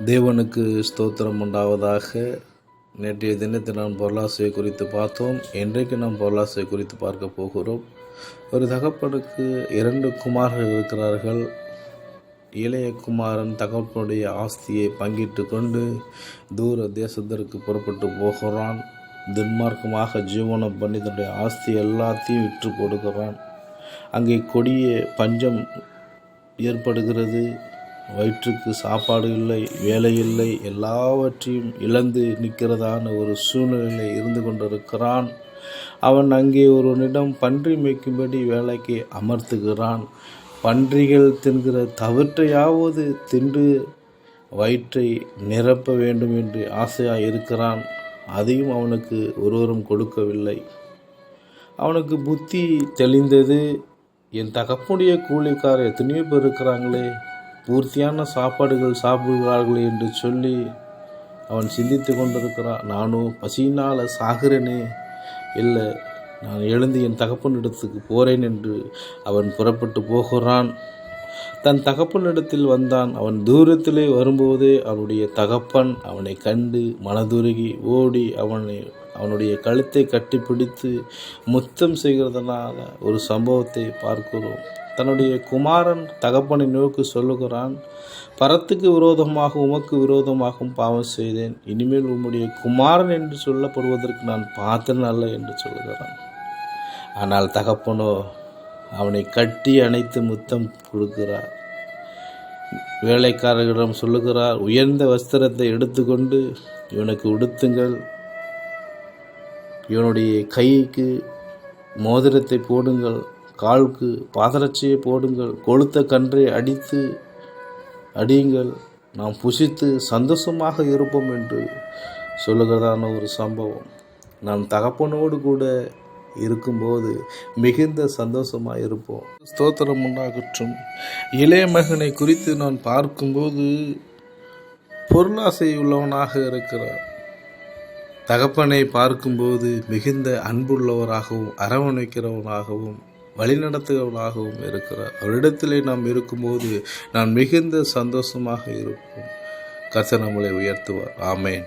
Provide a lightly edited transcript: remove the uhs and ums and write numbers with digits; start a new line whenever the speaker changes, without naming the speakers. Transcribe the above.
தேவனுக்கு ஸ்தோத்திரம் உண்டாவதாக. நேற்றைய தினத்தில் நாம் பொருளாசையை குறித்து பார்த்தோம். இன்றைக்கு நாம் பொருளாசையை குறித்து பார்க்க போகிறோம். ஒரு தகப்பனுக்கு 2 குமாரர்கள் இருக்கிறார்கள். இளைய குமாரன் தகப்பனுடைய ஆஸ்தியை பங்கிட்டு கொண்டு தூர தேசத்திற்கு புறப்பட்டு போகிறான். துன்மார்க்கமாக ஜீவனம் பண்ணி தன்னுடைய ஆஸ்தி எல்லாத்தையும் விற்று கொடுக்கிறான். அங்கே கொடிய பஞ்சம் ஏற்படுகிறது. வயிற்றுக்கு சாப்பாடு இல்லை, வேலை இல்லை, எல்லாவற்றையும் இழந்து நிற்கிறதான ஒரு சூழ்நிலையில் இருந்து கொண்டிருக்கிறான். அவன் அங்கே ஒருவனிடம் பன்றி மேய்க்கும்படி வேலைக்கு அமர்த்துகிறான். பன்றிகள் தின்கிற தவிற்றையாவது தின்று வயிற்றை நிரப்ப வேண்டும் என்று ஆசையாக இருக்கிறான். அதையும் அவனுக்கு ஒருவரும் கொடுக்கவில்லை. அவனுக்கு புத்தி தெளிந்தது. என் தகப்பனுடைய கூலிக்காரர் எத்தனையோ பேர் இருக்கிறாங்களே, பூர்த்தியான சாப்பாடுகள் சாப்பிடுகிறார்களே என்று சொல்லி அவன் சிந்தித்து கொண்டிருக்கிறான். நானும் பசியினால் சாகிறேனே, இல்லை நான் எழுந்து என் தகப்பனிடத்துக்கு போகிறேன் என்று அவன் புறப்பட்டு போகிறான். தன் தகப்பனிடத்தில் வந்தான். அவன் தூரத்திலே வரும்போதே அவனுடைய தகப்பன் அவனை கண்டு மனதுருகி ஓடி அவனுடைய கழுத்தை கட்டிப்பிடித்து முத்தம் செய்கிறதுனால ஒரு சம்பவத்தை பார்க்கிறோம். தன்னுடைய குமாரன் தகப்பனை நோக்கி சொல்லுகிறான், பரத்துக்கு விரோதமாக உமக்கு விரோதமாகவும் பாவம் செய்தேன். இனிமேல் உம்முடைய குமாரன் என்று சொல்லப்படுவதற்கு நான் பாத்திரன் அல்ல என்று சொல்லுகிறான். ஆனால் தகப்பனோ அவனை கட்டி அணைத்து முத்தம் கொடுக்கிறார். வேலைக்காரர்களிடம் சொல்லுகிறார், உயர்ந்த வஸ்திரத்தை எடுத்துக்கொண்டு இவனுக்கு உடுத்துங்கள், இவனுடைய கைக்கு மோதிரத்தை போடுங்கள், காலுக்கு பாதரட்சியை போடுங்கள், கொளுத்த கன்றை அடியுங்கள், நாம் புசித்து சந்தோஷமாக இருப்போம் என்று சொல்லுகிறதான ஒரு சம்பவம். நாம் தகப்பனோடு கூட இருக்கும்போது மிகுந்த சந்தோஷமாக இருப்போம். ஸ்தோத்திரம் உண்டாகட்டும். இளைய மகனை குறித்து நான் பார்க்கும்போது பொருளாசை உள்ளவனாக இருக்கிறார். தகப்பனை பார்க்கும்போது மிகுந்த அன்புள்ளவராகவும் அரவணைக்கிறவனாகவும் வழிநடத்துகிறவனாகவும் இருக்கிறார். அவரிடத்திலே நாம் இருக்கும்போது நான் மிகுந்த சந்தோஷமாக இருப்போம். கர்த்தர் நம்மளை உயர்த்துவார். ஆமேன்.